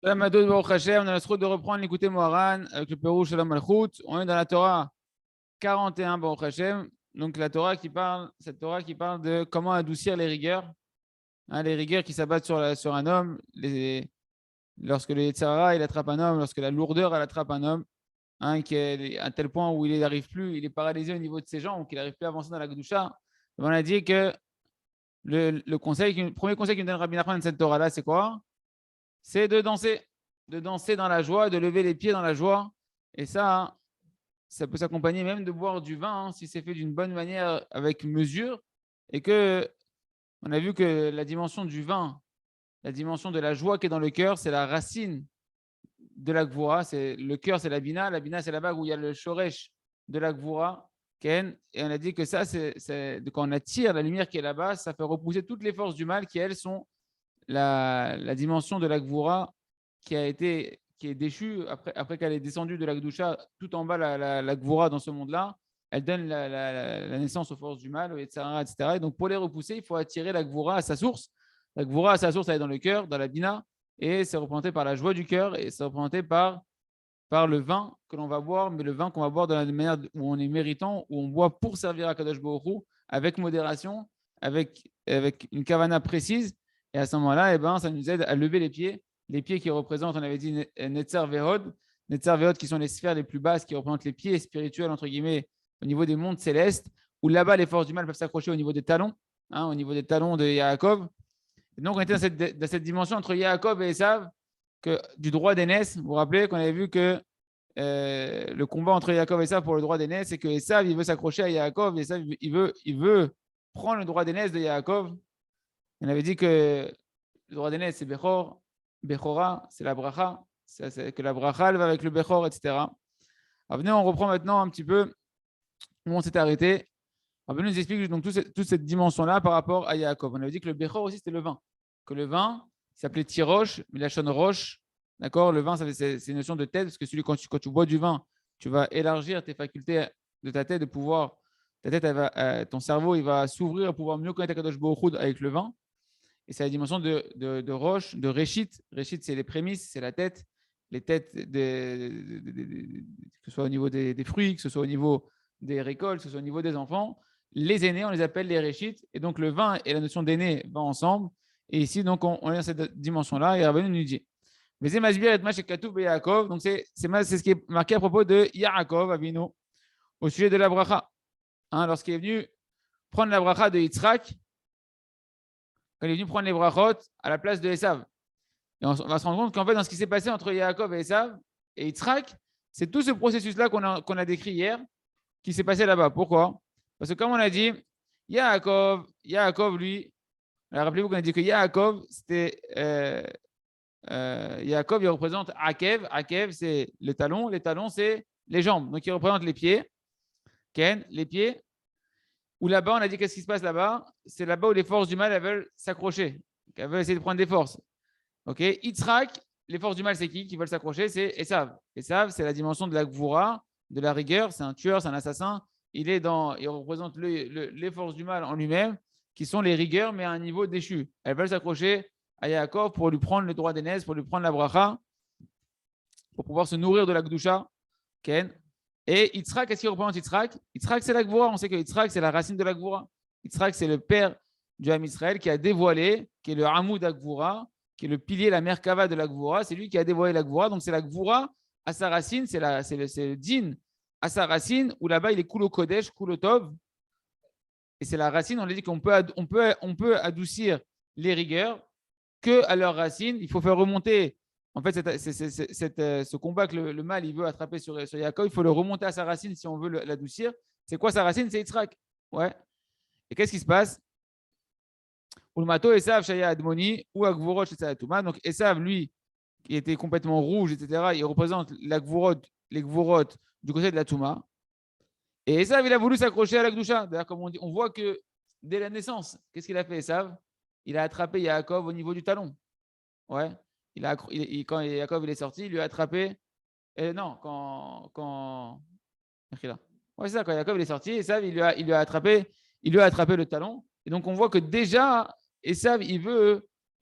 Salam à tous, Baruch Hashem. On a la route de reprendre l'écouter Moharan avec le Pérou Shalom Malchut. On est dans la Torah 41, Baruch Hashem. Donc la Torah qui parle, cette Torah qui parle de comment adoucir les rigueurs, hein, les rigueurs qui s'abattent sur un homme, lorsque le Yetzirah il attrape un homme, lorsque la lourdeur elle attrape un homme, hein, qui est à tel point où il n'arrive plus, il est paralysé au niveau de ses jambes, qu'il n'arrive plus à avancer dans la Kedusha. On a dit que le premier conseil qu'il nous donne Rabbi Nachman de cette Torah-là, c'est quoi? C'est de danser dans la joie, de lever les pieds dans la joie. Et ça peut s'accompagner même de boire du vin, hein, si c'est fait d'une bonne manière, avec mesure. Et que on a vu que la dimension du vin, la dimension de la joie qui est dans le cœur, c'est la racine de la gvoura. C'est le cœur, c'est la bina. La bina, c'est la bague où il y a le shoresh de la gvoura. Ken. Et on a dit que ça, quand on attire la lumière qui est là-bas, ça fait repousser toutes les forces du mal qui, elles, sont la dimension de la Gvura qui est déchue après qu'elle est descendue de la Gdusha tout en bas, la Gvura dans ce monde-là, elle donne la naissance aux forces du mal, etc., etc. Et donc pour les repousser, il faut attirer la Gvura à sa source. La Gvura à sa source, elle est dans le cœur, dans la Bina, et c'est représenté par la joie du cœur, et c'est représenté par le vin que l'on va boire, mais le vin qu'on va boire de la manière où on est méritant, où on boit pour servir à Kadosh Baruch Hu, avec modération, avec une kavana précise. Et à ce moment-là, eh ben, ça nous aide à lever les pieds qui représentent, on avait dit, Netzer Vehod, qui sont les sphères les plus basses, qui représentent les pieds spirituels, entre guillemets, au niveau des mondes célestes, où là-bas, les forces du mal peuvent s'accrocher au niveau des talons, hein, au niveau des talons de Yaakov. Et donc, on était dans cette dimension entre Yaakov et Esav, du droit d'aînesse. Vous vous rappelez qu'on avait vu que le combat entre Yaakov et Esav pour le droit d'aînesse, c'est que Esav, il veut s'accrocher à Yaakov, et Esav, il veut prendre le droit d'aînesse de Yaakov. On avait dit que le droit d'aînesse, c'est Bechor, Bechora, c'est la bracha, c'est que la bracha, elle va avec le Bechor, etc. Alors, venez, on reprend maintenant un petit peu où on s'est arrêté. Alors, nous explique donc toute cette dimension-là par rapport à Yaakov. On avait dit que le Bechor aussi, c'était le vin. Que le vin s'appelait Tirosh, mais la chaîne roche. D'accord. Le vin, c'est une notion de tête, parce que quand tu bois du vin, tu vas élargir tes facultés de ta tête, de pouvoir. Ta tête, ton cerveau, il va s'ouvrir à pouvoir mieux connaître Kadosh Baruch Hu avec le vin. Et c'est la dimension de roche, de réchit. Réchit, c'est les prémices, c'est la tête. Les têtes, que ce soit au niveau des fruits, que ce soit au niveau des récoltes, que ce soit au niveau des enfants. Les aînés, on les appelle les réchites. Et donc, le vin et la notion d'aîné vont ensemble. Et ici, donc, on est dans cette dimension-là. Et Rabbeinu nous dit donc, c'est ce qui est marqué à propos de Yaakov Avinu au sujet de la bracha. Hein, lorsqu'il est venu prendre la bracha de Yitzhak, quand il est venu prendre les brachot à la place de Esav. Et on va se rendre compte qu'en fait, dans ce qui s'est passé entre Yaakov et Esav et Yitzhak, c'est tout ce processus-là qu'on a décrit hier qui s'est passé là-bas. Pourquoi? Parce que comme on a dit, Yaakov, lui, rappelez-vous qu'on a dit que Yaakov, c'était Yaakov, il représente Akev. Akev, c'est le talon. Les talons, c'est les jambes. Donc, il représente les pieds. Ken, les pieds. Ou là-bas, on a dit qu'est-ce qui se passe là-bas? C'est là-bas où les forces du mal elles veulent s'accrocher. Elles veulent essayer de prendre des forces. Ok. Yitzhak, les forces du mal, c'est qui veulent s'accrocher? C'est Esav. Esav, c'est la dimension de la gvoura, de la rigueur. C'est un tueur, c'est un assassin. Il représente les forces du mal en lui-même, qui sont les rigueurs, mais à un niveau déchu. Elles veulent s'accrocher à Yaakov pour lui prendre le droit d'aînesse, pour lui prendre la bracha, pour pouvoir se nourrir de la Gdusha. Ken. Et Yitzhak, qu'est-ce qu'il représente Yitzhak? Yitzhak, c'est la Gvoura. On sait que Yitzhak, c'est la racine de la Gvoura. Yitzhak, c'est le père du Ham Israël qui a dévoilé, qui est le Hamoud Gvoura, qui est le pilier, la Merkava de la Gvoura. C'est lui qui a dévoilé la Gvoura. Donc, c'est la Gvoura à sa racine, c'est le din à sa racine, où là-bas, il est Kulo Kodesh, Kulo Tov. Et c'est la racine, on a dit qu'on peut adoucir les rigueurs que à leur racine. Il faut faire remonter. En fait, ce combat que le mal il veut attraper sur Yaakov, il faut le remonter à sa racine si on veut l'adoucir. C'est quoi sa racine? C'est Yitzhak. Ouais. Et qu'est-ce qui se passe? Ulmato Esav Shaya Admoni ou Agvorot Shetsatuma. Donc Esav, lui, qui était complètement rouge, etc., il représente les Gvorot du côté de la Touma. Et Esav, il a voulu s'accrocher à la Gdusha. D'ailleurs, comme on dit, on voit que dès la naissance, qu'est-ce qu'il a fait, Esav? Il a attrapé Yaakov au niveau du talon. Ouais. Quand Yaakov il est sorti, il lui a attrapé. Non, ouais, c'est ça, quand Yaakov il est sorti, Esav il lui a attrapé le talon. Et donc on voit que déjà, Esav il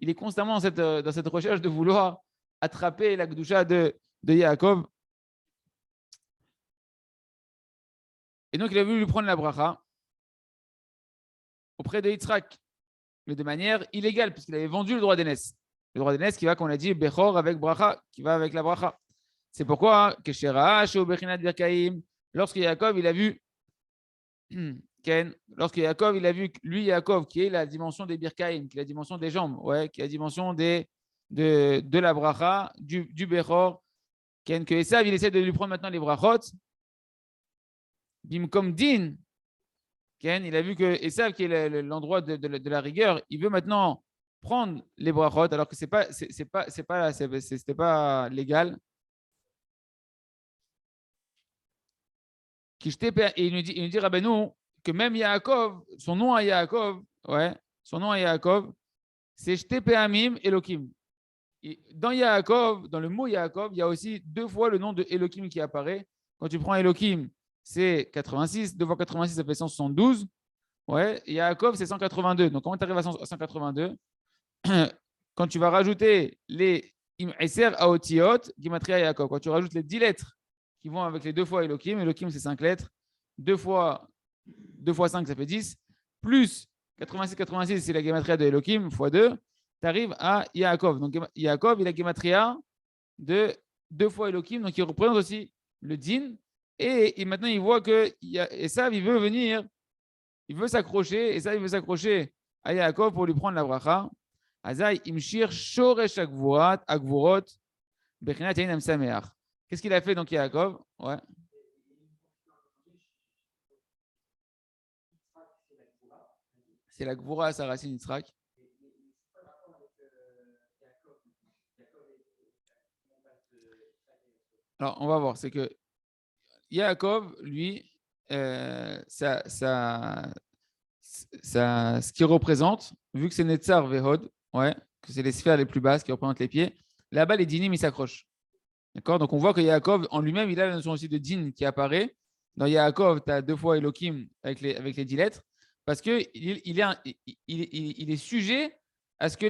est constamment dans cette recherche de vouloir attraper la Gdusha de Yaakov. Et donc, il a voulu lui prendre la bracha auprès de Yitzhak, mais de manière illégale, puisqu'il avait vendu le droit d'aînesse. Le droit d'aînesse qui va, comme on a dit, Bechor avec bracha, qui va avec la bracha. C'est pourquoi, lorsque Yaakov, il a vu, lorsque Yaakov, il a vu, lui, Yaakov, qui est la dimension des Birkaïm, qui est la dimension des jambes, ouais, qui est la dimension de la bracha, du Bechor, que Esav, il essaie de lui prendre maintenant les brachot, Bimkom Din, il a vu que Esav, qui est l'endroit de la rigueur, il veut maintenant prendre les brachot, alors que c'était pas légal. Et il nous dit Rabbeinu, que même Yaakov, son nom à Yaakov, c'est Shtepeamim Elohim. Dans Yaakov, dans le mot Yaakov, il y a aussi 2 fois le nom de Elohim qui apparaît. Quand tu prends Elohim, c'est 86, 2 fois 86, ça fait 172. Ouais, et Yaakov, c'est 182. Donc, comment tu arrives à 182? Quand tu vas rajouter les Iser Aotiot, Gimatria Yaakov, quand tu rajoutes les 10 lettres qui vont avec les 2 fois Elohim, Elohim, c'est 5 lettres. 2 fois 5, ça fait 10. Plus 86, c'est la Gematria de Elohim, fois 2. Tu arrives à Yaakov. Donc, Yaakov, il a Gematria de 2 fois Elohim, donc il représente aussi le Din. Et maintenant, il voit que Esav, il veut venir, il veut s'accrocher, Esav, il veut s'accrocher à Yaakov pour lui prendre la bracha. Azai, Imshir, Shoresh Agvurot, Bechinat Yainam Sameach. Qu'est-ce qu'il a fait donc Yaakov? Ouais. C'est la Gvura, sa racine Yitzhak. Alors, on va voir. C'est que Yaakov, lui, ce qu'il représente, vu que c'est Netzar Vehod, ouais, que c'est les sphères les plus basses qui représentent les pieds, là-bas, les dinim, ils s'accrochent. D'accord? Donc, on voit que Yaakov, en lui-même, il a la notion aussi de din qui apparaît. Dans Yaakov, tu as 2 fois Elohim avec les 10 lettres, parce qu'il il est sujet à ce que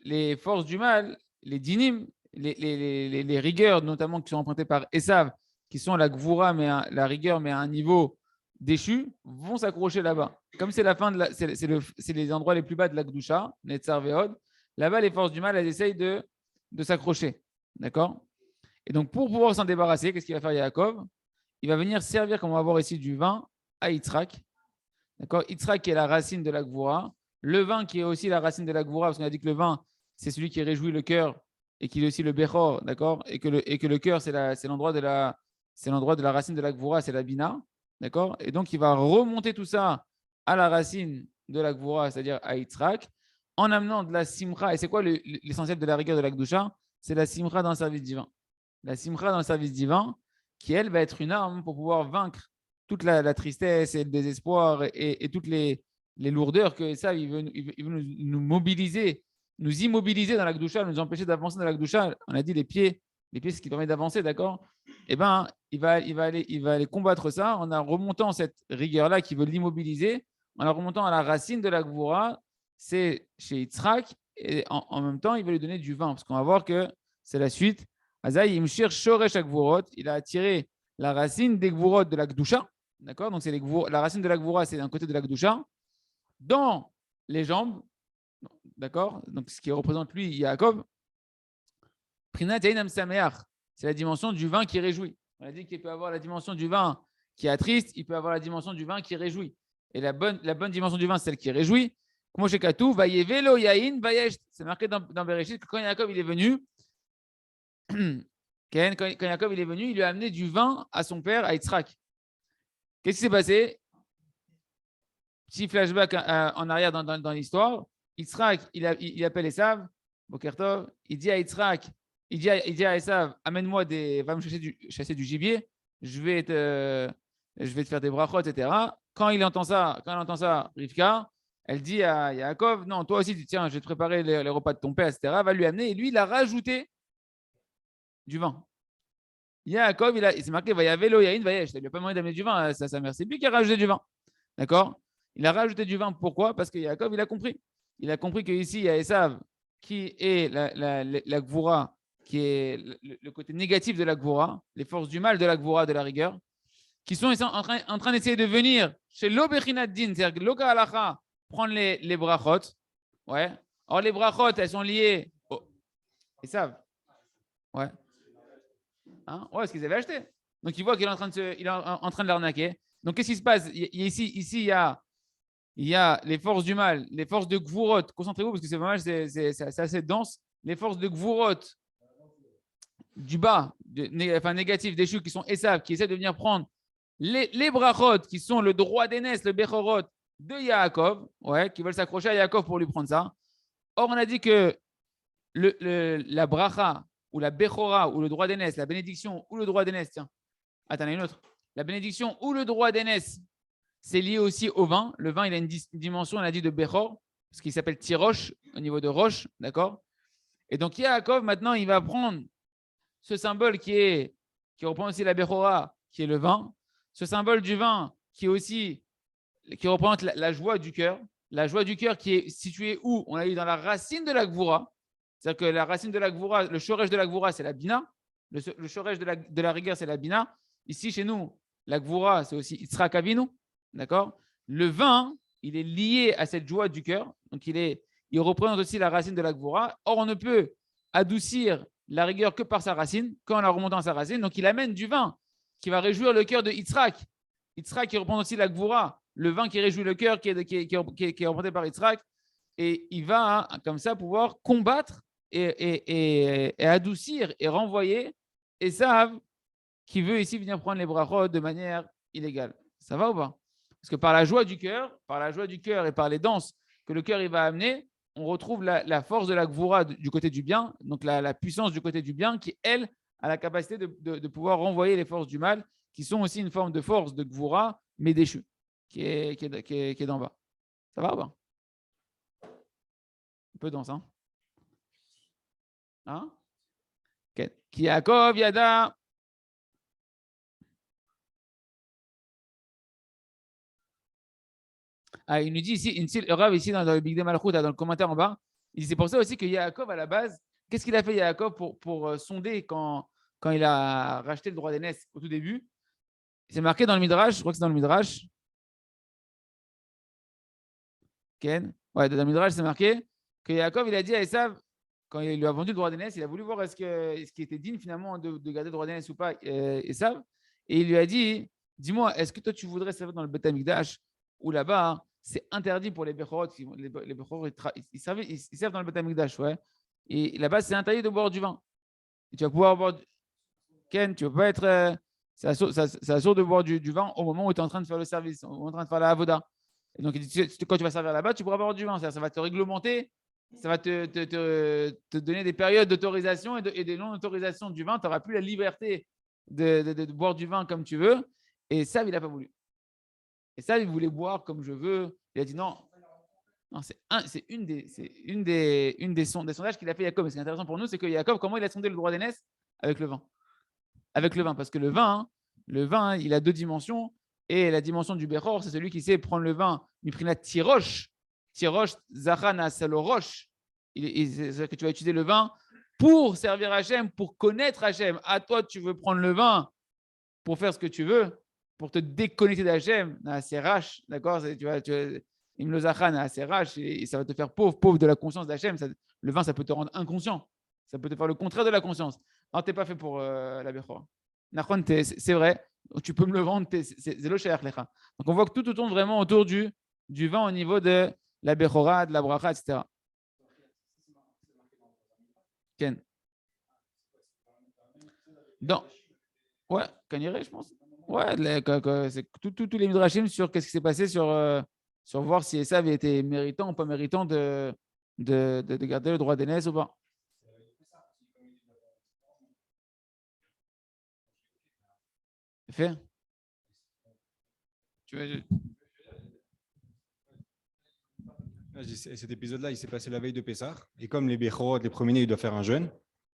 les forces du mal, les dinim, les rigueurs, notamment qui sont empruntées par Esav, qui sont la gvura, la rigueur, mais à un niveau déchu, vont s'accrocher là-bas. Comme c'est la fin de c'est les endroits les plus bas de la Gdusha, Netzar Ve'od, là-bas, les forces du mal, elles essayent de s'accrocher. D'accord? Et donc, pour pouvoir s'en débarrasser, qu'est-ce qu'il va faire Yaakov? Il va venir servir, comme on va voir ici, du vin à Yitzhak. D'accord? Yitzhak qui est la racine de la Gvura. Le vin qui est aussi la racine de la Gvura, parce qu'on a dit que le vin, c'est celui qui réjouit le cœur et qui est aussi le Bechor, d'accord? Et que le cœur, c'est l'endroit de la racine de la Gvura, c'est la Bina. D'accord? Et donc, il va remonter tout ça à la racine de la Gvura, c'est-à-dire à Yitzhak, en amenant de la simcha. Et c'est quoi l'essentiel de la rigueur de la Gdusha? C'est la simcha dans le service divin. La simcha dans le service divin, qui elle va être une arme pour pouvoir vaincre toute la tristesse et le désespoir et toutes les lourdeurs que ça, il veut nous mobiliser, nous immobiliser dans la Gdusha, nous empêcher d'avancer dans la Gdusha. On a dit les pieds, c'est ce qui permet d'avancer, d'accord? Eh bien, il va aller combattre ça en remontant cette rigueur-là qui veut l'immobiliser, en la remontant à la racine de la Gvura, c'est chez Yitzhak, et en même temps, il va lui donner du vin, parce qu'on va voir que c'est la suite. Azaï, Imshir Shoresh Agvurot, il a attiré la racine des Gvurot de la Gdusha. D'accord? Donc, la racine de la Gvura, c'est d'un côté de la Gdusha. Dans les jambes, d'accord? Donc, ce qui représente lui, Yaakov, Prinat Yainam Sameach, c'est la dimension du vin qui réjouit. On a dit qu'il peut avoir la dimension du vin qui attriste, il peut avoir la dimension du vin qui réjouit. Et la bonne dimension du vin, c'est celle qui réjouit. Comme Shekatu, Vayevelo Yain Vayesh. C'est marqué dans Bereshit que quand Yaakov il est venu, quand Yaakov il est venu, il lui a amené du vin à son père, à Yitzhak. Qu'est-ce qui s'est passé? Petit flashback en arrière dans l'histoire. Yitzhak, il appelle Esav, Bokertov, il dit à Yitzhak, il dit à Esav, amène-moi va me chasser du gibier, je vais te faire des brachot, etc. Quand il entend ça, Rivka, elle dit à Yaakov, non, toi aussi, tiens, je vais te préparer les repas de ton père, etc. Va lui amener, et lui, il a rajouté du vin. Yaakov, il s'est marqué, va y avoir Yain, va y il lui a pas demandé d'amener du vin, sa mère, c'est lui qui a rajouté du vin. D'accord? Il a rajouté du vin, pourquoi? Parce que Yaakov, il a compris. Il a compris qu'ici, il y a Esav, qui est la Gvura, qui est le côté négatif de la Gvura, les forces du mal de la Gvura, de la rigueur, qui sont en train d'essayer de venir chez l'Obechinat Din, c'est-à-dire que l'Oka Halacha, prendre les brachot. Ouais. Or, les brachot, elles sont liées. Ils savent. Ouais. Hein? Ouais, ce qu'ils avaient acheté. Donc, ils voient qu'il est en train de l'arnaquer. Donc, qu'est-ce qui se passe? Ici, il y a les forces du mal, les forces de Gvurot. Concentrez-vous parce que c'est pas mal, c'est assez dense. Les forces de Gvurot du bas, négatifs, déchus, qui sont Esav, qui essaient de venir prendre les brachot, qui sont le droit d'aînesse, le bechorot de Yaakov, ouais, qui veulent s'accrocher à Yaakov pour lui prendre ça. Or, on a dit que la bracha ou la bechora ou le droit d'aînesse, la bénédiction ou le droit d'aînesse, tiens, attends, il y en a une autre. La bénédiction ou le droit d'aînesse, c'est lié aussi au vin. Le vin, il a une dimension, on a dit, de bechor, parce qu'il s'appelle tiroche, au niveau de roche, d'accord? Et donc, Yaakov, maintenant, il va prendre ce symbole qui reprend aussi la bechora, qui est le vin, ce symbole du vin qui représente la joie du cœur, qui est située où? On l'a dit dans la racine de la Gvura. C'est-à-dire que la racine de la Gvura, le shoresh de la Gvura, c'est la Bina. Le shoresh de la rigueur, c'est la Bina. Ici, chez nous, la Gvura, c'est aussi Yitzhak Avinu. D'accord? Le vin, il est lié à cette joie du cœur. Donc, il représente aussi la racine de la Gvura. Or, on ne peut adoucir la rigueur que par sa racine, qu'en la remontant à sa racine. Donc, il amène du vin qui va réjouir le cœur de Yitzhak. Yitzhak qui représente aussi la Gvura, le vin qui réjouit le cœur, qui est représenté par Yitzhak. Et il va, comme ça, pouvoir combattre et adoucir et renvoyer Esav qui veut ici venir prendre les brachot de manière illégale. Ça va ou pas? Parce que par la joie du cœur et par les danses que le cœur il va amener, on retrouve la force de la Gvura du côté du bien, donc la puissance du côté du bien qui, elle, a la capacité de pouvoir renvoyer les forces du mal, qui sont aussi une forme de force de Gvura, mais déchue, qui est d'en bas. Ça va ou pas? Un peu dense, hein? Hein? Ki Yaakov Yada. Il nous dit ici, le Rav, ici dans le Big de Malchut, dans le commentaire en bas, il dit c'est pour ça aussi que Yaakov, à la base, qu'est-ce qu'il a fait Yaakov pour sonder quand il a racheté le droit d'aînesse au tout début? C'est marqué dans le Midrash, je crois que c'est dans le Midrash. Ken? Ouais, dans le Midrash, c'est marqué que Yaakov, il a dit à Esav, quand il lui a vendu le droit d'aînesse, il a voulu voir est-ce qu'il était digne finalement de garder le droit d'aînesse ou pas, Esav. Et il lui a dit, dis-moi, est-ce que toi tu voudrais servir dans le Beth Amikdash ou là-bas, hein, c'est interdit pour les Bechorot, les Bechorot, ils servent dans le Beth Amikdash, ouais. Et là-bas, c'est interdit de boire du vin. Et tu vas pouvoir boire. Ken, tu ne peux pas être. C'est assourd de boire du vin au moment où tu es en train de faire le service, au moment où tu es en train de faire la avoda. Et donc, quand tu vas servir là-bas, tu pourras boire du vin. Ça va te réglementer, ça va te donner des périodes d'autorisation et des non-autorisations du vin. Tu n'auras plus la liberté de boire du vin comme tu veux. Et ça, il n'a pas voulu. Et ça, il voulait boire comme je veux. Il a dit non. Non, c'est une des sondages qu'il a fait Yaakov. Et ce qui est intéressant pour nous, c'est que Yaakov, comment il a sondé le droit d'aînesse? Avec le vin. Avec le vin, parce que le vin, il a deux dimensions. Et la dimension du Bechor, c'est celui qui sait prendre le vin, Miprinat Tirosh, Zachana Salorosh. C'est-à-dire que tu vas utiliser le vin pour servir Hachem, pour connaître Hachem. À toi, tu veux prendre le vin pour faire ce que tu veux, pour te déconnecter d'Hachem, c'est rach, d'accord? Imlozachana, c'est rach, et ça va te faire pauvre de la conscience d'Hachem. Le vin, ça peut te rendre inconscient. Ça peut te faire le contraire de la conscience. Non, tu n'es pas fait pour la Bechor. C'est vrai, tu peux me le vendre, c'est le cher. Donc on voit que tout tourne vraiment autour du vin au niveau de la Bechora, de la Bracha, etc. Ken. Non. Ouais, Kaniré, je pense. Ouais, c'est tous les midrashim sur qu'est-ce qui s'est passé sur voir si Esav avait été méritant ou pas méritant de garder le droit d'aînesse ou pas. Fait. Tu veux... Cet épisode-là, il s'est passé la veille de Pessah. Et comme les Bechorot, les premiers-nés, ils doivent faire un jeûne.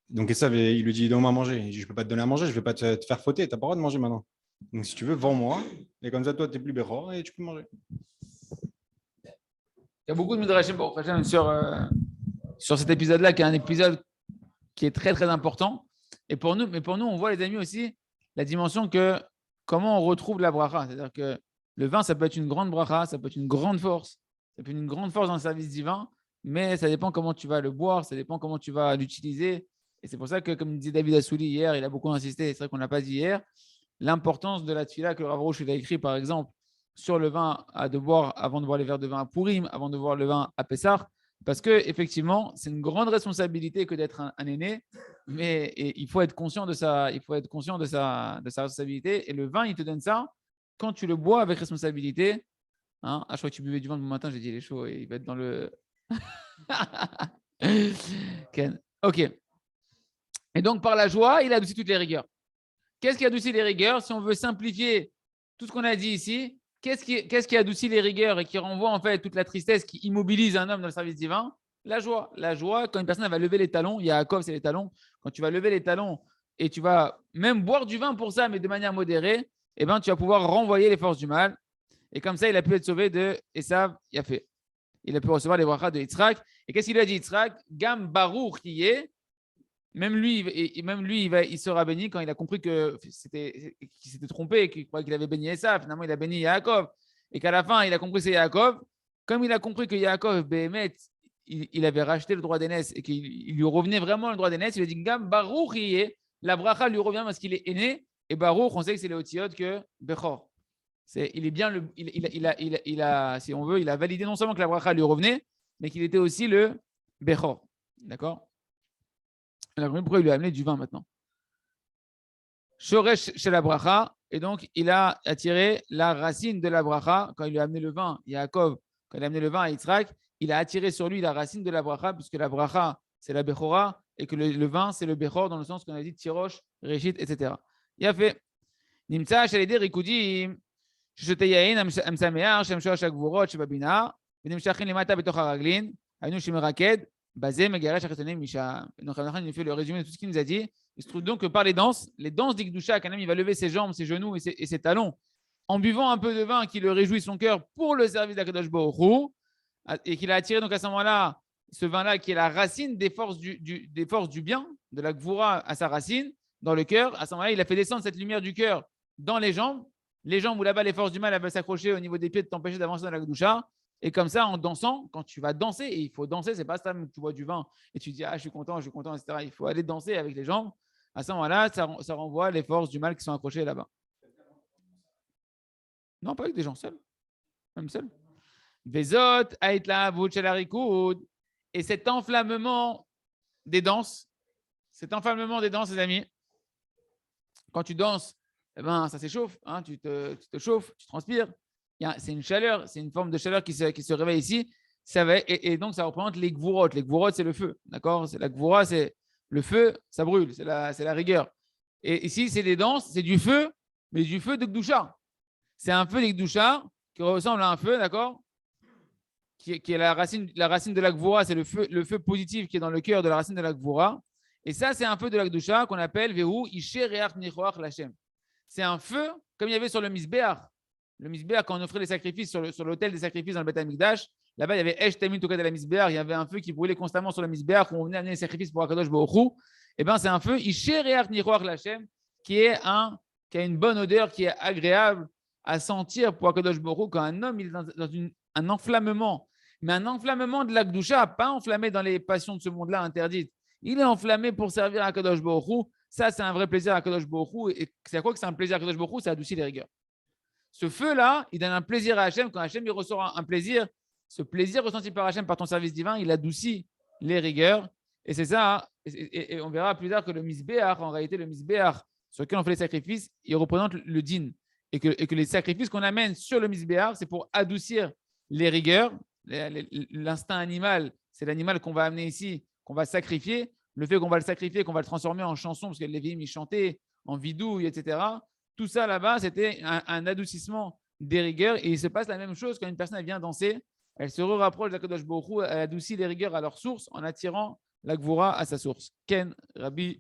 Donc Esav, il lui dit, donne-moi à manger. Il dit, je ne peux pas te donner à manger, je ne vais pas te faire fauter. Tu n'as pas le droit de manger maintenant. Donc si tu veux, vends-moi. Et comme ça, toi, tu n'es plus Bechor et tu peux manger. Il y a beaucoup de midrashim sur cet épisode-là, qui est un épisode qui est très, très important. Mais pour nous, on voit, les amis, aussi la dimension que comment on retrouve la bracha. C'est-à-dire que le vin, ça peut être une grande bracha, ça peut être une grande force, ça peut être une grande force dans le service divin, mais ça dépend comment tu vas le boire, ça dépend comment tu vas l'utiliser. Et c'est pour ça que, comme disait David Assouli hier, il a beaucoup insisté, c'est vrai qu'on n'a pas dit hier, l'importance de la tefila que le Rav Rouch a écrit, par exemple, sur le vin à de boire avant de boire les verres de vin à Purim, avant de boire le vin à Pessah, parce que effectivement, c'est une grande responsabilité que d'être un aîné, mais il faut être conscient de sa responsabilité. Et le vin, il te donne ça quand tu le bois avec responsabilité. Hein, je crois que tu buvais du vin le matin, j'ai dit il est chaud et il va être dans le. Ken. Ok. Et donc, par la joie, il adoucit toutes les rigueurs. Qu'est-ce qui adoucit les rigueurs? Si on veut simplifier tout ce qu'on a dit ici, qu'est-ce qui adoucit les rigueurs et qui renvoie en fait toute la tristesse qui immobilise un homme dans le service divin? La joie. La joie, quand une personne va lever les talons, il y a Yaakov, c'est les talons. Quand tu vas lever les talons et tu vas même boire du vin pour ça, mais de manière modérée, eh ben, tu vas pouvoir renvoyer les forces du mal. Et comme ça, il a pu être sauvé de Esav Yafé. Il a pu recevoir les brachas de Yitzhak. Et qu'est-ce qu'il a dit, Yitzhak? Gam Baruch qui est. Même lui, il sera béni quand il a compris qu'il s'était trompé, qu'il croyait qu'il avait béni Esav. Finalement, il a béni Yaakov. Et qu'à la fin, il a compris que c'est Yaakov. Comme il a compris que Yaakov, Béhémet, il avait racheté le droit d'aînesse et qu'il lui revenait vraiment le droit d'aînesse, il a dit Gam Baruch y est. La bracha lui revient parce qu'il est aîné. Et Baruch, on sait que c'est les Otiyot que Bechor. Il est bien si on veut, il a validé non seulement que la bracha lui revenait, mais qu'il était aussi le Bechor. D'accord? Alors, pourquoi il lui a amené du vin maintenant? Shoresh chez la bracha, et donc il a attiré la racine de la bracha. Quand il lui a amené le vin, Yaakov, quand il a amené le vin à Yitzhak, il a attiré sur lui la racine de la bracha, puisque la bracha, c'est la Bechora, et que le vin, c'est le Bechor, dans le sens qu'on a dit Tirosh, Réchit, etc. Il a fait Nimtsa chez les Rikudim, ששותה יין המשמח, שהם שורש הגבורות שבבינה, ונמשכים למטה בתוך הרגלין, היינו שמרקד, בזה מגרש החיצונים משם. Donc, il fait le résumé de tout ce qu'il nous a dit. Il se trouve donc que par les danses d'Ikdusha, qu'un homme il va lever ses jambes, ses genoux et ses talons, en buvant un peu de vin qui le réjouit son cœur pour le service d'Akadosh Baruch Hu, et qu'il a attiré donc à ce moment-là, ce vin-là qui est la racine des forces du bien, de la Gvura à sa racine, dans le cœur. À ce moment-là, il a fait descendre cette lumière du cœur dans les jambes où là-bas les forces du mal veulent s'accrocher au niveau des pieds de t'empêcher d'avancer dans la Gdusha. Et comme ça, en dansant, quand tu vas danser, et il faut danser, c'est pas ça, tu bois du vin et tu dis je suis content, etc. Il faut aller danser avec les jambes. À ce moment-là, ça renvoie les forces du mal qui sont accrochées là-bas. Non, pas avec des gens seuls, même seuls. Vezot, Aitla, Vuchelarikud. Et cet enflammement des danses, les amis, quand tu danses, eh ben, ça s'échauffe, hein, tu te chauffes, tu transpires. C'est une chaleur, c'est une forme de chaleur qui se réveille ici. Et donc, ça représente les gvurot. Les gvurot, c'est le feu. D'accord? La gvura, c'est le feu, ça brûle, c'est la rigueur. Et ici, c'est des danses, c'est du feu, mais du feu de Gdusha. C'est un feu de Gdusha qui ressemble à un feu, d'accord? Qui est la racine de la gvura, c'est le feu positif qui est dans le cœur de la racine de la gvura. Et ça, c'est un feu de la Gdusha qu'on appelle Vehu Isher Reach Nichoach Lachem. C'est un feu, comme il y avait sur le Misbeach. Le Misbeach, quand on offrait les sacrifices sur l'autel des sacrifices dans le Beth Amikdash, là-bas, il y avait Esh Tamim Tokad la Misbeach. Il y avait un feu qui brûlait constamment sur le Misbeach où on venait amener les sacrifices pour Akadosh Baruch Hu. Et bien, c'est un feu, Isher Reach Nichoach Lachem, qui a une bonne odeur, qui est agréable à sentir pour Akadosh Baruch Hu quand un homme il est dans un enflammement. Mais un enflammement de la Gdusha, pas enflammé dans les passions de ce monde-là interdites. Il est enflammé pour servir à Akadosh Baruch Hu. Ça, c'est un vrai plaisir à Kadosh Baruch Hu. Et c'est à quoi que c'est un plaisir à Kadosh Baruch Hu? Ça adoucit les rigueurs. Ce feu-là, il donne un plaisir à Hachem. Quand Hachem il ressort un plaisir, ce plaisir ressenti par Hachem par ton service divin, il adoucit les rigueurs. Et c'est ça. Et on verra plus tard que le Misbeach, en réalité, le Misbeach sur lequel on fait les sacrifices, il représente le din. Et que les sacrifices qu'on amène sur le Misbeach, c'est pour adoucir les rigueurs. L'instinct animal, c'est l'animal qu'on va amener ici, qu'on va sacrifier. Le fait qu'on va le sacrifier, qu'on va le transformer en chanson, parce que les Lévi'im, ils chantaient en vidouille, etc. Tout ça là-bas, c'était un adoucissement des rigueurs. Et il se passe la même chose quand une personne vient danser. Elle se rapproche d'Akadosh Baruch Hu, elle adoucit les rigueurs à leur source en attirant la Gvura à sa source. Ken, Rabbi.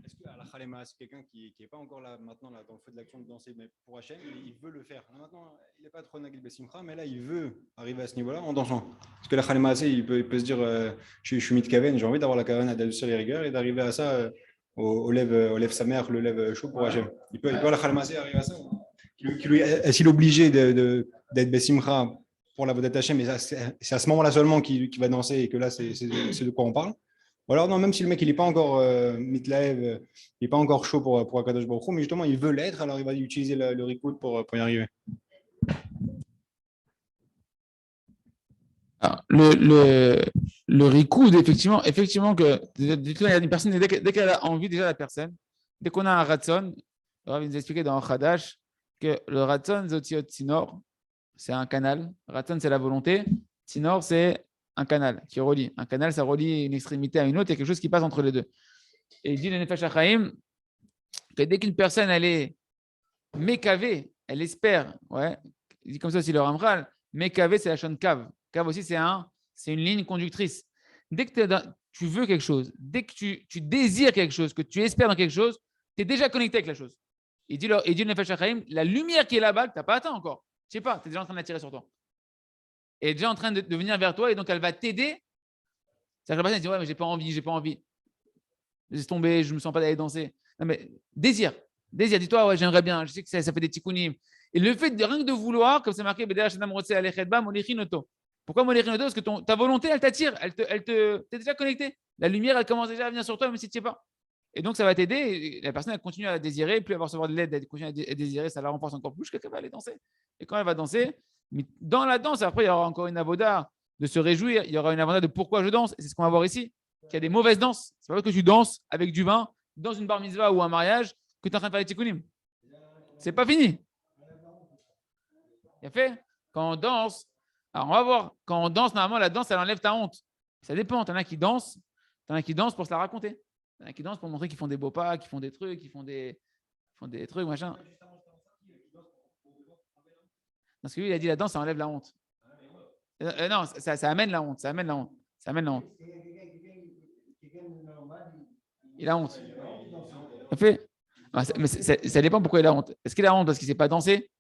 Est-ce que Khalema, c'est quelqu'un qui n'est pas encore là maintenant là, dans le feu de l'action de danser, mais pour Hachem, il veut le faire. Là, maintenant, il n'est pas trop Nagil Besimcha, mais là, il veut arriver à ce niveau-là en dansant. Parce que la Khalema, il peut se dire je suis Mitkaven, j'ai envie d'avoir la Kavana d'adoucir les rigueurs et d'arriver à ça au lève sa mère, le lève chaud pour Hachem. Il peut la Khalema arriver à ça. Est-il obligé d'être Besimcha pour la Vodat Hachem, mais c'est à ce moment-là seulement qu'il va danser et que là, c'est de quoi on parle. Ou alors, non, même si le mec, il n'est pas encore mitlaev, il n'est pas encore chaud pour Akadosh Baruch Hu, mais justement, il veut l'être, alors il va utiliser le rikoud pour y arriver. Alors, le rikoud, effectivement que il y a une personne, dès qu'elle a envie, déjà la personne, dès qu'on a un ratson, le Rav nous a expliqué dans Chadash que le ratson, zotiot tsinor, c'est un canal. Ratson, c'est la volonté. Tsinor, c'est un canal qui relie. Un canal, ça relie une extrémité à une autre. Il y a quelque chose qui passe entre les deux. Et il dit le Nefesh HaChaim que dès qu'une personne, elle est mécavée, elle espère, ouais, il dit comme ça aussi le Ramchal, mécavée, c'est la chaîne cave. Cave aussi, c'est une ligne conductrice. Dès que tu veux quelque chose, dès que tu désires quelque chose, que tu espères dans quelque chose, tu es déjà connecté avec la chose. Il dit le Nefesh HaChaim, la lumière qui est là-bas, que tu n'as pas atteint encore. Je ne sais pas, tu es déjà en train d'attirer sur toi. Elle est déjà en train de venir vers toi et donc elle va t'aider. C'est-à-dire que la personne dit ouais, mais j'ai pas envie. Laisse tomber, je me sens pas d'aller danser. Non, mais désir, dis-toi, ouais, j'aimerais bien, je sais que ça fait des tikkunim. Et le fait de rien que de vouloir, comme c'est marqué, pourquoi Moléchinoto? Parce que ta volonté, elle t'attire, t'es déjà connecté. La lumière, elle commence déjà à venir sur toi, même si tu ne sais pas. Et donc, ça va t'aider. La personne, elle continue à désirer, plus elle va recevoir de l'aide, elle continue à désirer, ça la renforce encore plus, quelqu'un va aller danser. Et quand elle va danser, mais dans la danse, après, il y aura encore une avoda de se réjouir, il y aura une avoda de pourquoi je danse. Et c'est ce qu'on va voir ici, qu'il y a des mauvaises danses. C'est pas parce que tu danses avec du vin dans une bar mitzvah ou un mariage que tu es en train de faire les tikkunim. C'est pas fini. Il y a fait quand on danse. Alors, on va voir. Quand on danse, normalement, la danse, elle enlève ta honte. Ça dépend. T'en as qui dansent pour se la raconter. T'en as qui dansent pour montrer qu'ils font des beaux pas, qu'ils font des trucs, qu'ils font des trucs, machin. Parce que lui, il a dit la danse, ça enlève la honte. Non, ça amène la honte. Ça amène la honte. Il a honte. Ça fait. Mais ça dépend pourquoi il a honte. Est-ce qu'il a honte parce qu'il ne sait pas danser?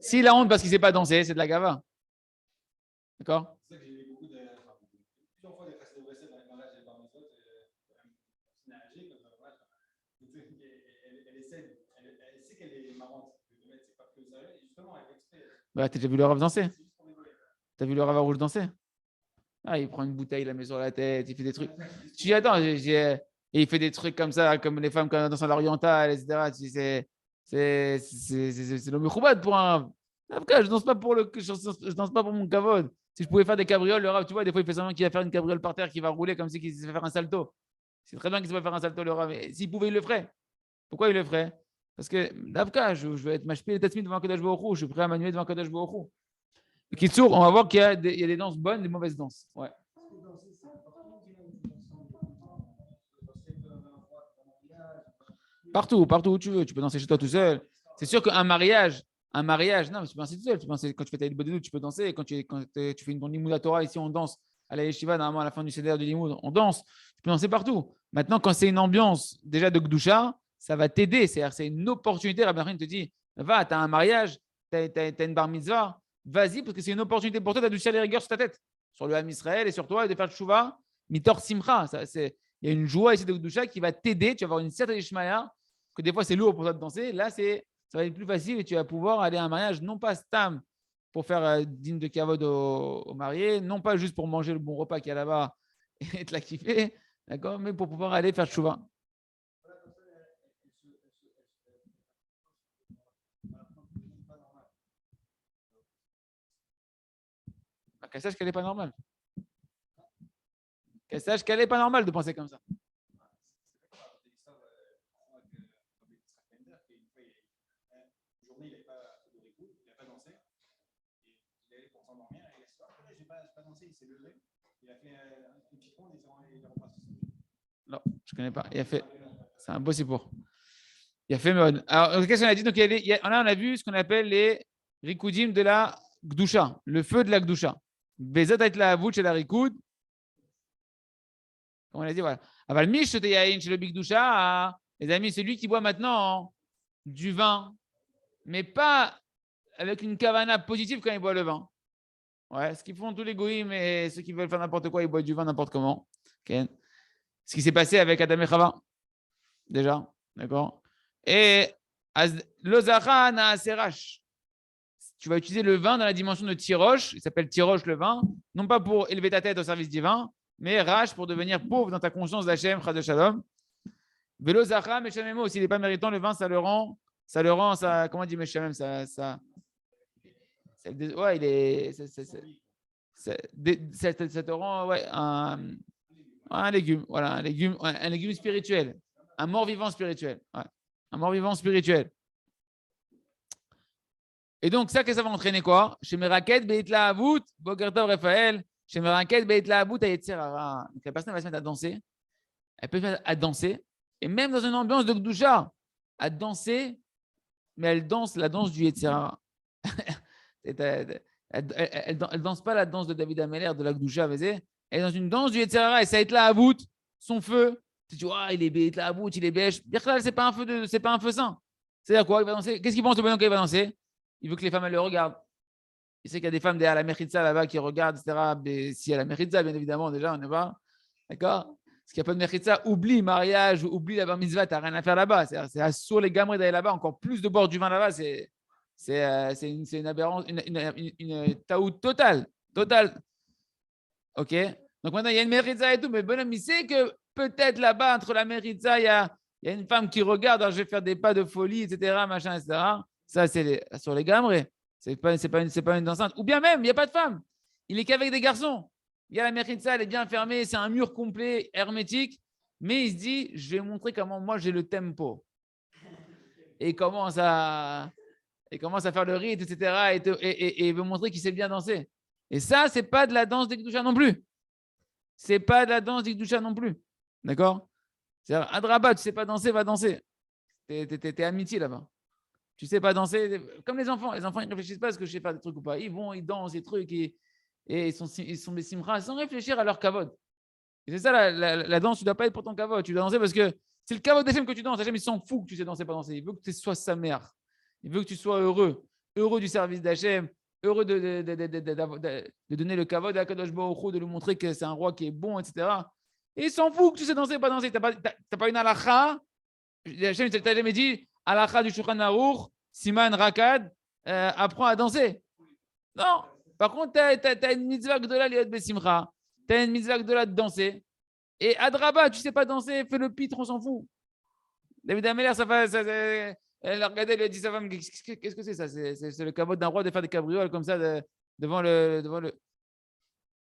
S'il a honte parce qu'il ne sait pas danser, c'est de la gava. D'accord? Bah, t'as déjà vu le Rav danser? T'as vu le Rav rouge danser? Ah, il prend une bouteille, il la met sur la tête, il fait des trucs. Tu dis, attends, et il fait des trucs comme ça, comme les femmes quand elles dansent à l'oriental, etc. C'est le Mechoubad pour un. Je danse pas pour je danse pas pour mon kavod. Si je pouvais faire des cabrioles, le Rav, tu vois, des fois, il fait semblant qu'il va faire une cabriole par terre, qui va rouler comme si il va faire un salto. C'est très bien qu'il va faire un salto, le Rav. S'il pouvait, il le ferait. Pourquoi il le ferait? Parce que, Davka, je vais être machpé et tatsmi devant Kadosh Baruch Hu, je suis prêt à manuer devant Kadosh Baruch Hu. Kitsour, on va voir qu'il y a des danses bonnes, des mauvaises danses. Ouais. Partout où tu veux. Tu peux danser chez toi tout seul. C'est sûr qu'un mariage, non, mais tu peux danser tout seul. Tu peux danser, quand tu fais ta Bodedou, tu peux danser. Quand tu fais une Limoud Torah, ici, on danse. À la Yeshiva, normalement, à la fin du CDR du Limoud, on danse. Tu peux danser partout. Maintenant, quand c'est une ambiance déjà de Gdusha, ça va t'aider. C'est une opportunité. Rabbi Nachman te dit, va, tu as un mariage, tu as une bar mitzvah, vas-y, parce que c'est une opportunité pour toi d'adoucir les rigueurs sur ta tête, sur le Ham Israël et sur toi, et de faire le Tchouva, mitor simcha. Il y a une joie ici de Gdusha qui va t'aider. Tu vas avoir une certaine ishmaïa, que des fois c'est lourd pour toi de danser. Là, ça va être plus facile et tu vas pouvoir aller à un mariage, non pas stam pour faire digne de kavod au marié, non pas juste pour manger le bon repas qu'il y a là-bas et te la kiffer, d'accord, mais pour pouvoir aller faire Tchouva. Qu'elle sache qu'elle n'est pas normale. Qu'elle sache qu'elle n'est pas normale de penser comme ça. Non, je ne connais pas. Il a fait. C'est un beau sipour. Il a fait mode. Alors, qu'est-ce qu'on a dit? Donc, là, on a vu ce qu'on appelle les rikoudim de la Gdusha, le feu de la Gdusha. Bezat avec la voûte chez la rikoud. On a dit, voilà. Aval mish te yain chez le big Gdusha, Les amis, celui qui boit maintenant du vin, mais pas avec une kavana positive quand il boit le vin. Ouais, ce qu'ils font tous les goïms et ceux qui veulent faire n'importe quoi, ils boivent du vin n'importe comment. Okay. Ce qui s'est passé avec Adam et Chava, déjà, d'accord. Et l'ozacha na serach. Tu vas utiliser le vin dans la dimension de tiroche, il s'appelle tiroche le vin, non pas pour élever ta tête au service divin, mais rach pour devenir pauvre dans ta conscience d'Hachem, chad de shalom. Velo zacha, meshamemo, s'il n'est pas méritant, le vin, ça le rend, comment on dit meshamem, ouais, il est, ça te rend, ouais, un légume, voilà, un légume spirituel, un mort-vivant spirituel, ouais, un mort-vivant spirituel. Et donc, ça, qu'est-ce que ça va entraîner quoi? Chez Meraket, Beitla Avout, Bokertov Raphaël, chez Meraket, Beitla Avout, Ayetzerara. Donc, la personne va se mettre à danser. Elle peut se mettre à danser. Et même dans une ambiance de Gdusha, à danser, mais elle danse la danse du Yetzerara. Elle ne danse pas la danse de David Ameller, de la Gdusha, elle est dans une danse du Yetzerara. Et ça Beitla Avout, son feu. Tu dis, il est Beitla Avout, il est bêche. Birklal, c'est pas un feu saint. C'est-à-dire quoi? Il va danser. Qu'est-ce qu'il pense le bonhomme quand il va danser? Il veut que les femmes elles le regardent. Il sait qu'il y a des femmes derrière la Mechitza là-bas qui regardent, etc. Mais si y a la Mechitza, bien évidemment, déjà, on est pas. D'accord? Parce qu'il n'y a pas de Mechitza, oublie mariage, oublie la bar mitzvah, tu n'as rien à faire là-bas. C'est assourd les gamins d'aller là-bas, encore plus de boire du vin là-bas. C'est une aberrance, une taout totale. Totale. OK? Donc maintenant, il y a une Mechitza et tout, mais bonhomme, il sait que peut-être là-bas, entre la Mechitza, il y a une femme qui regarde, alors je vais faire des pas de folie, etc. Machin, etc. Ça, c'est sur les gamres. C'est pas une dansante. Ou bien même, il n'y a pas de femme. Il est qu'avec des garçons. Il y a la Mechitza, elle est bien fermée. C'est un mur complet, hermétique. Mais il se dit, je vais montrer comment moi j'ai le tempo. Et il commence à faire le rythme, etc. Et il veut montrer qu'il sait bien danser. Et ça, c'est pas de la danse des Gdusha non plus. C'est pas de la danse des Gdusha non plus. D'accord? C'est-à-dire, Adraba, tu sais pas danser, va danser. T'es amitié là-bas. Tu sais pas danser, comme les enfants. Les enfants, ils ne réfléchissent pas à ce que je sais faire des trucs ou pas. Ils vont, ils dansent des trucs et ils sont des simras sans réfléchir à leur kavod. Et c'est ça, la danse, tu ne dois pas être pour ton kavod. Tu dois danser parce que c'est le kavod d'Hachem que tu danses. Hachem, il s'en fout que tu sais danser, pas danser. Il veut que tu sois sa mère. Il veut que tu sois heureux. Heureux du service d'Hachem. Heureux de donner le kavod à Kadosh Baruch Hu, de lui montrer que c'est un roi qui est bon, etc. Et il s'en fout que tu sais danser, pas danser. Tu n'as pas une halakha. Hachem, il t'a jamais dit Halakha du Shulchan Aruch, Siman Rakad, apprends à danser. Non. Par contre, tu as une mitzvah gdola liot besimcha. Tu as une mitzvah gdola de danser. Et Adraba, tu ne sais pas danser, fais le pitre, on s'en fout. David Ameller, elle a regardé, elle lui a dit sa femme, qu'est-ce que c'est ça? C'est le kavod d'un roi de faire des cabrioles comme ça devant le.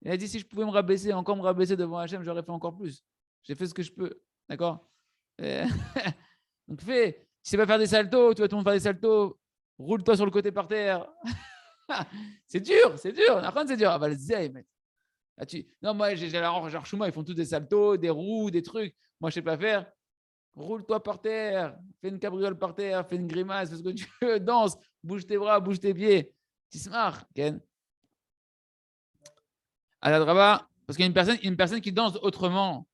Il a dit, si je pouvais me rabaisser devant Hachem, j'aurais fait encore plus. J'ai fait ce que je peux. D'accord? Donc fais. Tu sais pas faire des saltos, tu vas tout le monde faire des saltos, roule-toi sur le côté par terre. c'est dur. Par contre, c'est dur. Ah bah, le zay, mec. Non, moi, j'ai genre Chouma, ils font tous des saltos, des roues, des trucs. Moi, je sais pas faire. Roule-toi par terre, fais une cabriole par terre, fais une grimace, fais ce que tu veux, danse, bouge tes bras, bouge tes pieds. Tu se marres, Ken. À la draba, parce qu'il y a une personne qui danse autrement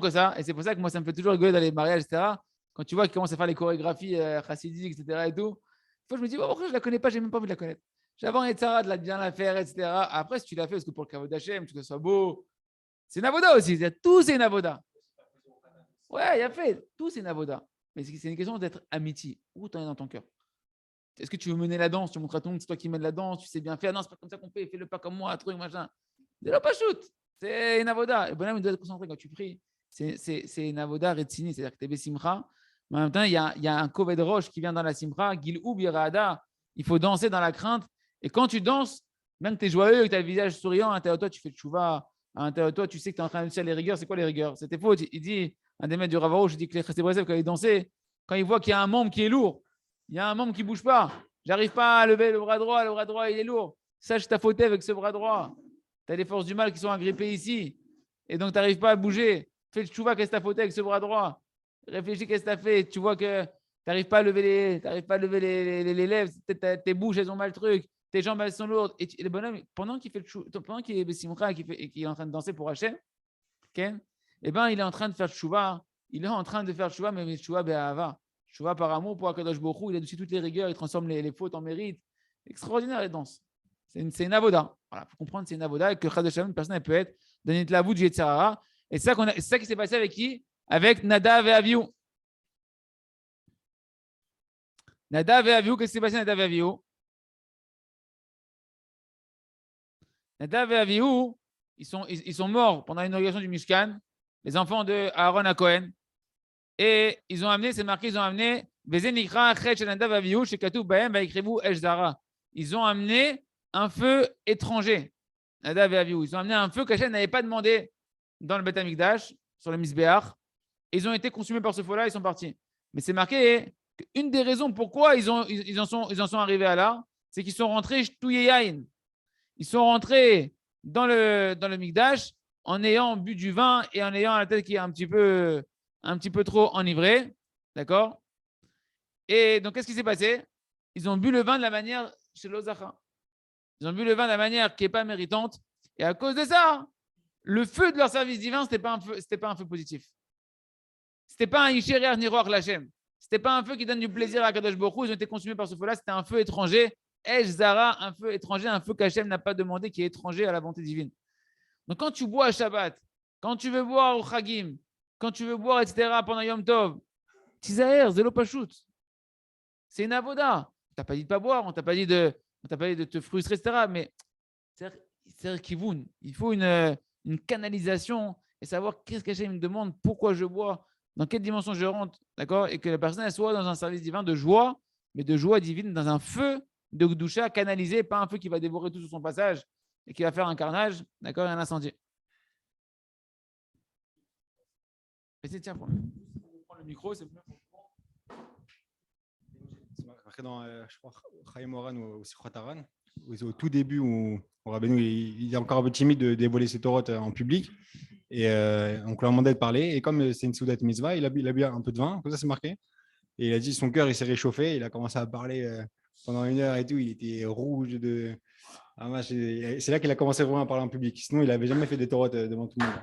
que ça. Et c'est pour ça que moi, ça me fait toujours rigoler dans les mariages, etc. Quand tu vois qu'ils commencent à faire les chorégraphies chassidiques, etc. et tout, fois, je me dis, pourquoi je ne la connais pas, j'ai même pas envie de la connaître. J'avais envie de bien la faire, etc. Après, si tu l'as fait, parce que pour le kavod d'Hachem, tu que ce soit beau, c'est une avoda aussi. Tout, c'est une avoda. Ouais, il y a fait. Tout, c'est une avoda. Mais c'est une question d'être amitié. Où tu en es dans ton cœur? Est-ce que tu veux mener la danse? Tu montres à tout le monde, c'est toi qui mènes la danse, tu sais bien faire. Non, c'est pas comme ça qu'on fait, fais-le pas comme moi, truc, machin. De la pas shoot. C'est une avoda. Le bonhomme, il doit être concentré quand tu pries. C'est une avoda retsini, c'est-à-dire que tu es besimcha. Mais en même temps, il y a un koved roche qui vient dans la simcha, gilou birada. Il faut danser dans la crainte. Et quand tu danses, même que tu es joyeux, que tu as le visage souriant, à l'intérieur de toi, tu fais tchouva. À l'intérieur de toi, tu sais que tu es en train de faire les rigueurs. C'est quoi les rigueurs? C'était faux. Il dit, un des maîtres du Ravaro, je dis que les Chassidé Breslev, quand ils dansaient, quand ils voient qu'il y a un membre qui est lourd, il y a un membre qui ne bouge pas. J'arrive pas à lever le bras droit, il est lourd. Sache ta faute avec ce bras droit. Tu as les forces du mal qui sont agrippées ici. Et donc, tu n'arrives pas à bouger. Fais le tchouva, qu'est-ce que tu as faute avec ce bras droit? Réfléchis, qu'est-ce que tu as fait? Tu vois que tu n'arrives pas à lever les lèvres, tes bouches, elles ont mal le truc, tes jambes, elles sont lourdes. Et le bonhomme, pendant qu'il est Bessimcha et qu'il est en train de danser pour Hachem, okay, eh ben, il est en train de faire le tchouva il est en train de faire Tchouva, mais Tchouva be'ahava. Tchouva par amour pour Akadosh Baruch Hu, il adoucit toutes les rigueurs, il transforme les fautes en mérite. Extraordinaire les danses. C'est une avoda. Voilà, il faut comprendre c'est une avoda et que Chad Hashem, personne ne peut être dans une lavou de Yetzirara. Et c'est ça qui s'est passé avec qui? Avec Nadav et Avihu. Nadav et Avihu, qu'est-ce qui s'est passé Nadav et Avihu? Nadav et Avihu, ils sont morts pendant l'inauguration du Mishkan, les enfants de Aaron à Cohen. Et ils ont amené, c'est marqué, ils ont amené ils ont amené un feu étranger. Nadav et Avihu. Ils ont amené un feu qu'Hachem n'avait pas demandé dans le Beth Amikdash, sur le Misbéach. Ils ont été consumés par ce feu-là, ils sont partis. Mais c'est marqué qu'une des raisons pourquoi ils en sont arrivés à là, c'est qu'ils sont rentrés Shtuyeyain. Ils sont rentrés dans le Mikdash en ayant bu du vin et en ayant la tête qui est un petit peu trop enivrée. D'accord? Et donc, qu'est-ce qui s'est passé? Ils ont bu le vin de la manière chez l'Ozacha. Ils ont bu le vin de la manière qui n'est pas méritante. Et à cause de ça, le feu de leur service divin, ce n'était pas un feu positif. Ce n'était pas un Ishérer Niroach Lachem. Ce n'était pas un feu qui donne du plaisir à Kadosh Baruch Hu. Ils ont été consumés par ce feu-là. C'était un feu étranger. Esh Zara, un feu étranger, un feu qu'Hachem n'a pas demandé, qui est étranger à la volonté divine. Donc, quand tu bois à Shabbat, quand tu veux boire au Chagim, quand tu veux boire, etc., pendant Yom Tov, Tizaher, Zelo Pachout. C'est une avoda. On t'a pas dit de pas boire, on t'a pas dit de te frustrer, etc. Mais c'est kivoun. Il faut une canalisation et savoir qu'est-ce qu'Hachem me demande, pourquoi je bois, dans quelle dimension je rentre, d'accord? Et que la personne elle soit dans un service divin de joie, mais de joie divine, dans un feu de Gdusha canalisé, pas un feu qui va dévorer tout sur son passage et qui va faire un carnage, d'accord, et un incendie. Tiens, prends le micro, c'est plus. C'est marqué dans, je crois, Chaim Oran ou Sichot Haran, au tout début où Rabbeinu il est encore un peu timide de dévoiler ses Torot en public. Et on lui a demandé de parler. Et comme c'est une Soudat Mitzvah, il a bu un peu de vin, comme ça c'est marqué. Et il a dit son cœur il s'est réchauffé. Il a commencé à parler pendant 1 heure et tout. Il était rouge de. Ah, c'est là qu'il a commencé vraiment à parler en public. Sinon, il n'avait jamais fait des Torot devant tout le monde.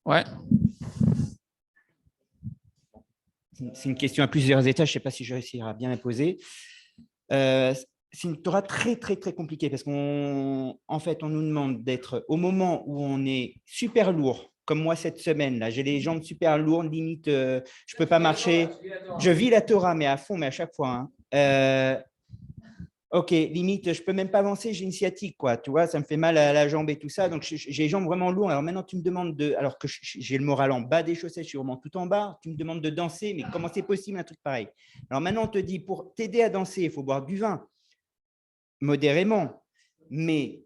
Ouais. C'est une question à plusieurs étages. Je ne sais pas si je réussirai à bien la poser. C'est une Torah très, très, très compliquée parce qu'en fait, on nous demande d'être au moment où on est super lourd, comme moi cette semaine-là. J'ai les jambes super lourdes, limite, je ne peux pas marcher. Je vis la Torah, mais à fond, mais à chaque fois. Ok, limite, je ne peux même pas avancer, j'ai une sciatique, quoi. Tu vois, ça me fait mal à la jambe et tout ça. Donc, j'ai les jambes vraiment lourdes. Alors maintenant, tu me demandes alors que j'ai le moral en bas des chaussettes, je suis vraiment tout en bas. Tu me demandes de danser, mais comment c'est possible un truc pareil? Alors maintenant, on te dit, pour t'aider à danser, il faut boire du vin. Modérément, mais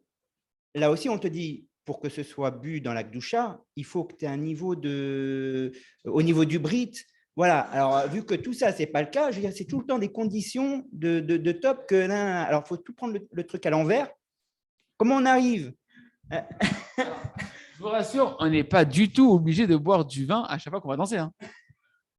là aussi on te dit pour que ce soit bu dans la Gdusha, il faut que tu aies un niveau au niveau du Brit. Voilà, alors vu que tout ça, ce n'est pas le cas, je veux dire, c'est tout le temps des conditions de top que là. Alors, il faut tout prendre le truc à l'envers. Comment on arrive? Je vous rassure, on n'est pas du tout obligé de boire du vin à chaque fois qu'on va danser. Hein.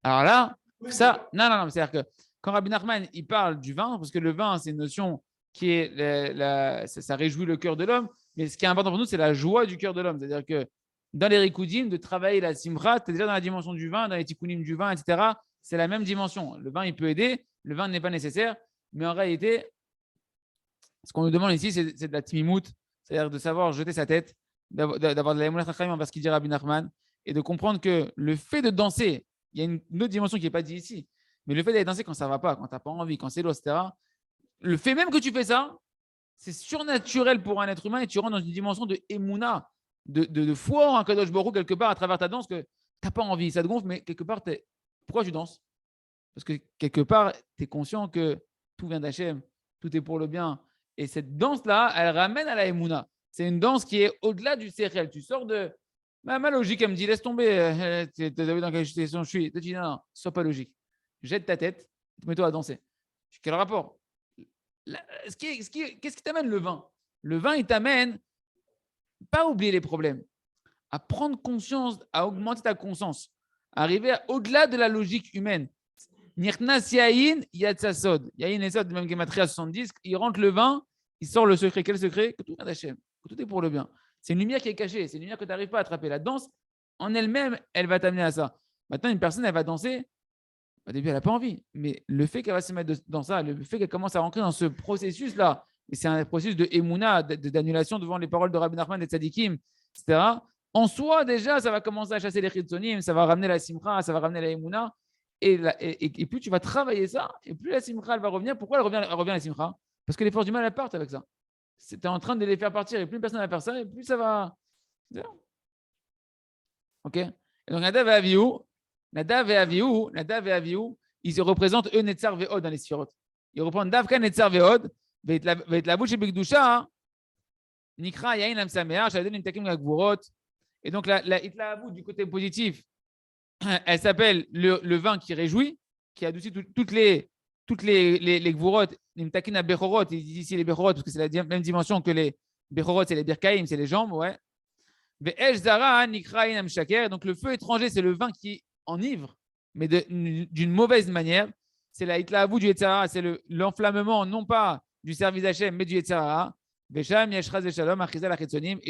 Alors là, ça, non, c'est-à-dire que quand Rabbi Nachman, il parle du vin, parce que le vin, c'est une notion qui est, ça réjouit le cœur de l'homme, mais ce qui est important pour nous, c'est la joie du cœur de l'homme. C'est-à-dire que dans les Rikoudim, de travailler la Simra, tu es déjà dans la dimension du vin, dans les Tikkunim du vin, etc. C'est la même dimension. Le vin, il peut aider, le vin n'est pas nécessaire, mais en réalité, ce qu'on nous demande ici, c'est de la timimout, c'est-à-dire de savoir jeter sa tête, d'avoir de la émoulation parce qu'il dit Rabbi Nachman, et de comprendre que le fait de danser, il y a une autre dimension qui n'est pas dit ici, mais le fait d'aller danser quand ça ne va pas, quand tu n'as pas envie, quand c'est lourd, etc., le fait même que tu fais ça, c'est surnaturel pour un être humain et tu rentres dans une dimension de émouna, de foi en Kadosh Baruch Hu quelque part à travers ta danse que tu n'as pas envie, ça te gonfle, mais quelque part, pourquoi tu danses? Parce que quelque part, tu es conscient que tout vient d'Hachem, tout est pour le bien. Et cette danse-là, elle ramène à la émouna. C'est une danse qui est au-delà du sériel. Tu sors de… Ma logique, elle me dit, laisse tomber, tu as vu dans quelle situation je suis. Tu dis, non, sois pas logique. Jette ta tête, mets-toi à danser. Quel rapport? Qu'est-ce qui t'amène le vin? Le vin, il t'amène pas à oublier les problèmes, à prendre conscience, à augmenter ta conscience, à arriver au-delà de la logique humaine. Nirtnas yaïn yatsasod. Yaïn et sod, même Gematria 70, il rentre le vin, il sort le secret. Quel secret? Que tout vient d'Hachem, que tout est pour le bien. C'est une lumière qui est cachée. C'est une lumière que tu n'arrives pas à attraper. La danse, en elle-même, elle va t'amener à ça. Maintenant, une personne, elle va danser. Au début, elle n'a pas envie. Mais le fait qu'elle va se mettre dans ça, le fait qu'elle commence à rentrer dans ce processus-là, et c'est un processus de émouna, d'annulation devant les paroles de Rabbi Nachman et de Tzadikim, etc. En soi, déjà, ça va commencer à chasser les chitzonim, ça va ramener la simcha, ça va ramener la émouna. Et plus tu vas travailler ça, et plus la simcha, elle va revenir. Pourquoi elle revient la simcha? Parce que les forces du mal, elles partent avec ça. Tu es en train de les faire partir, et plus personne va faire ça, et plus ça va. Ok? Et donc, Nadav et Avihu, ils se représentent eux Netzar Ve'od dans les Sphirot. Ils représentent Davka Netzar Ve'od, Ve'etlavu Shebekdusha, Nikra Yain Am Sameach, Shadin Imtakim Gagvurot. Et donc, la Itlavu du côté positif, elle s'appelle le vin qui réjouit, qui adoucit toutes les Gvurot, Imtakim Bechorot, ils disent ici les Bechorot, parce que c'est la même dimension que les Bechorot, c'est les Birkaïm, c'est les jambes, ouais. Donc, le feu étranger, c'est le vin qui enivre, mais d'une mauvaise manière. C'est la hitlavu du Yetzirah, c'est l'enflammement, non pas du service Hachem, mais du Yetzirah. Et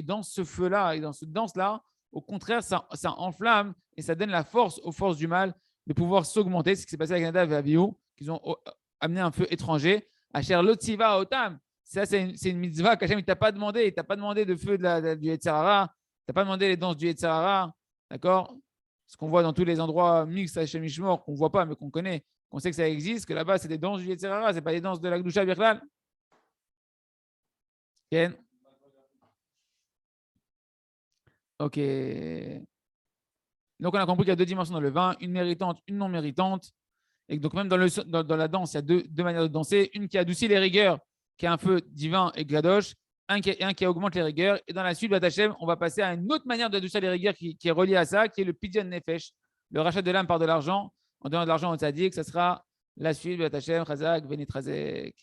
dans ce feu-là, et dans cette danse-là, au contraire, ça enflamme et ça donne la force aux forces du mal de pouvoir s'augmenter. C'est ce qui s'est passé avec Nadav et Avihu, qu'ils ont amené un feu étranger. Asher Lotziva Otam. Ça, c'est une mitzvah qu'Hachem ne t'a pas demandé. Il ne t'a pas demandé de feu du Yetzirah. Tu n'as pas demandé les danses du Yetzirah, d'accord? Ce qu'on voit dans tous les endroits mixtes à Shem Mishmor, qu'on ne voit pas, mais qu'on connaît, qu'on sait que ça existe, que là-bas, c'est des danses du Yetzirah, ce n'est pas des danses de la Gdusha Birklal. Ken? Ok. Donc, on a compris qu'il y a deux dimensions dans le vin, une méritante, une non méritante. Et donc, même dans la danse, il y a deux manières de danser. Une qui adoucit les rigueurs, qui a un feu divin et gladoche. Un qui augmente les rigueurs. Et dans la suite, Batachem, on va passer à une autre manière d'adoucir les rigueurs qui est reliée à ça, qui est le Pidyon Nefesh, le rachat de l'âme par de l'argent. En donnant de l'argent au tzaddik, ça sera la suite, Batachem, Chazak, Benitrazek.